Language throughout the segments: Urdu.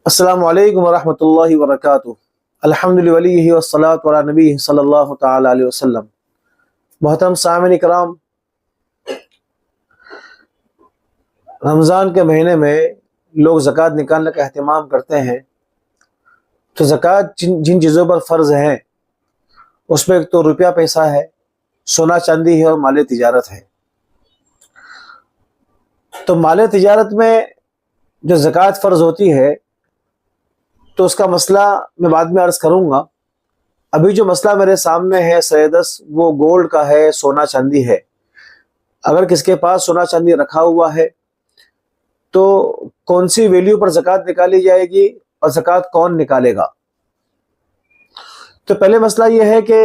السلام علیکم ورحمۃ اللہ وبرکاتہ۔ الحمد للہ والصلاۃ علی نبی صلی اللہ تعالی علیہ وسلم۔ محترم سامعین کرام، رمضان کے مہینے میں لوگ زکوٰۃ نکالنے کا اہتمام کرتے ہیں، تو زکوٰۃ جن چیزوں پر فرض ہیں اس میں ایک تو روپیہ پیسہ ہے، سونا چاندی ہے اور مال تجارت ہے۔ تو مال تجارت میں جو زکوٰۃ فرض ہوتی ہے تو اس کا مسئلہ میں بعد میں عرض کروں گا۔ ابھی جو مسئلہ میرے سامنے ہے سیدس، وہ گولڈ کا ہے، سونا چاندی ہے۔ اگر کس کے پاس سونا چاندی رکھا ہوا ہے تو کون سی ویلیو پر زکوٰۃ نکالی جائے گی اور زکوٰۃ کون نکالے گا؟ تو پہلے مسئلہ یہ ہے کہ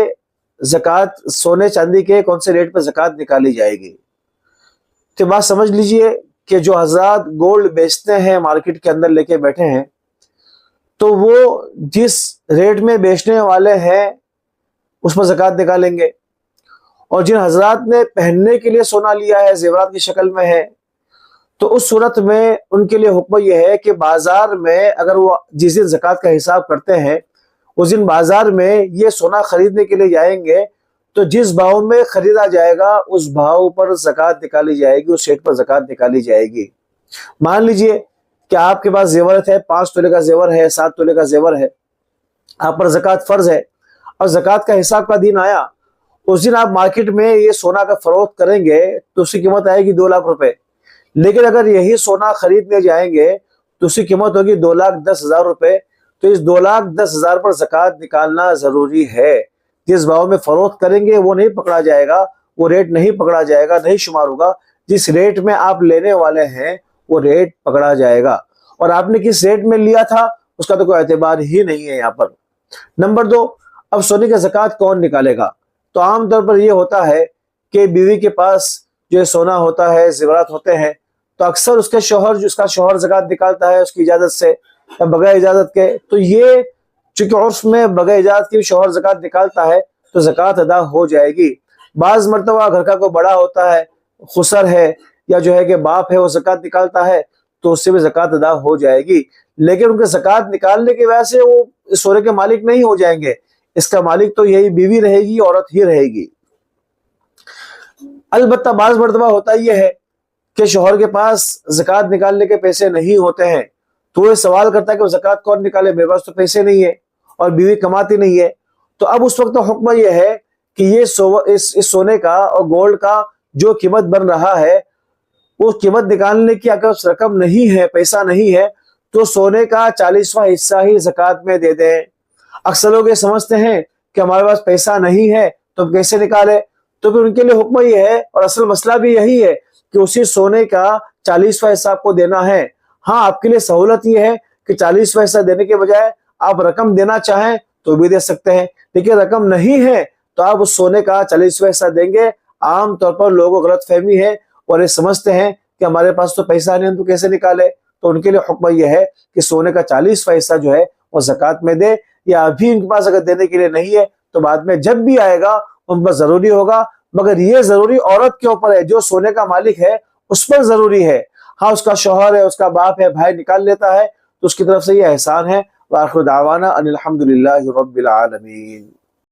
زکوٰۃ سونے چاندی کے کون سے ریٹ پر زکوٰۃ نکالی جائے گی۔ تو بات سمجھ لیجئے کہ جو حضرات گولڈ بیچتے ہیں، مارکیٹ کے اندر لے کے بیٹھے ہیں، تو وہ جس ریٹ میں بیچنے والے ہیں اس پر زکوٰۃ نکالیں گے، اور جن حضرات نے پہننے کے لیے سونا لیا ہے، زیورات کی شکل میں ہے، تو اس صورت میں ان کے لیے حکم یہ ہے کہ بازار میں اگر وہ جس دن زکوٰۃ کا حساب کرتے ہیں اس دن بازار میں یہ سونا خریدنے کے لیے جائیں گے، تو جس بھاؤ میں خریدا جائے گا اس بھاؤ پر زکوٰۃ نکالی جائے گی، اس ریٹ پر زکوٰۃ نکالی جائے گی۔ مان لیجئے کہ آپ کے پاس زیورت ہے، 5 تولے کا زیور ہے، 7 تولے کا زیور ہے، آپ پر زکوٰۃ فرض ہے، اور زکوٰۃ کا حساب کا دن آیا، اس دن آپ مارکیٹ میں یہ سونا کا فروخت کریں گے تو اس کی قیمت آئے گی 2 لاکھ روپے۔ لیکن اگر یہی سونا خریدنے جائیں گے تو اس کی قیمت ہوگی 2,10,000 روپے۔ تو اس 2,10,000 پر زکوٰۃ نکالنا ضروری ہے۔ جس بھاؤ میں فروخت کریں گے وہ نہیں پکڑا جائے گا، وہ ریٹ نہیں پکڑا جائے گا، نہیں شمار ہوگا۔ جس ریٹ میں آپ لینے والے ہیں وہ ریٹ پکڑا جائے گا، اور آپ نے کس ریٹ میں لیا تھا اس کا تو کوئی اعتبار ہی نہیں ہے یہاں پر۔ نمبر 2، اب سونے کا زکوٰۃ کون نکالے گا؟ تو عام طور پر یہ ہوتا ہے کہ بیوی کے پاس جو سونا ہوتا ہے، زیورات ہوتے ہیں، تو اکثر اس کا شوہر زکوٰۃ نکالتا ہے اس کی اجازت سے یا بغیر اجازت کے۔ تو یہ چونکہ عرف میں بغیر اجازت کے شوہر زکوٰۃ نکالتا ہے تو زکوٰۃ ادا ہو جائے گی۔ بعض مرتبہ گھر کا کوئی بڑا ہوتا ہے، خسر ہے، یا جو ہے کہ باپ ہے، وہ زکوٰۃ نکالتا ہے تو اس سے بھی زکوٰۃ ادا ہو جائے گی۔ لیکن ان کے زکوٰۃ نکالنے کی وجہ سے وہ سونے کے مالک نہیں ہو جائیں گے، اس کا مالک تو یہی بیوی رہے گی، عورت ہی رہے گی۔ البتہ بعض مرتبہ ہوتا یہ ہے کہ شوہر کے پاس زکوٰۃ نکالنے کے پیسے نہیں ہوتے ہیں، تو وہ سوال کرتا ہے کہ وہ زکوٰۃ کون نکالے، میرے پاس تو پیسے نہیں ہے اور بیوی کماتی نہیں ہے۔ تو اب اس وقت حکم یہ ہے کہ یہ اس سونے کا اور گولڈ کا جو قیمت بن رہا ہے، وہ قیمت نکالنے کی اگر رقم نہیں ہے، پیسہ نہیں ہے، تو سونے کا 40واں حصہ ہی زکوٰۃ میں دے دیں۔ اکثر لوگ یہ سمجھتے ہیں کہ ہمارے پاس پیسہ نہیں ہے تو ہم کیسے نکالے؟ تو پھر ان کے لیے حکم یہ ہے، اور اصل مسئلہ بھی یہی ہے کہ اسی سونے کا 40واں حصہ آپ کو دینا ہے۔ ہاں، آپ کے لیے سہولت یہ ہے کہ 40واں حصہ دینے کے بجائے آپ رقم دینا چاہیں تو بھی دے سکتے ہیں، لیکن رقم نہیں ہے تو آپ اس سونے کا 40واں حصہ دیں گے۔ عام طور پر لوگوں کو غلط فہمی ہے اور یہ سمجھتے ہیں کہ ہمارے پاس تو پیسہ نہیں، ہم تو کیسے نکالے؟ تو ان کے لیے حکم یہ ہے کہ سونے کا 40واں حصہ جو ہے وہ زکوٰۃ میں دے، یا ابھی ان کے پاس اگر دینے کے لیے نہیں ہے تو بعد میں جب بھی آئے گا ان پر ضروری ہوگا۔ مگر یہ ضروری عورت کے اوپر ہے، جو سونے کا مالک ہے اس پر ضروری ہے۔ ہاں، اس کا شوہر ہے، اس کا باپ ہے، بھائی نکال لیتا ہے تو اس کی طرف سے یہ احسان ہے۔ وآخر دعوانا ان الحمد للہ رب العالمین۔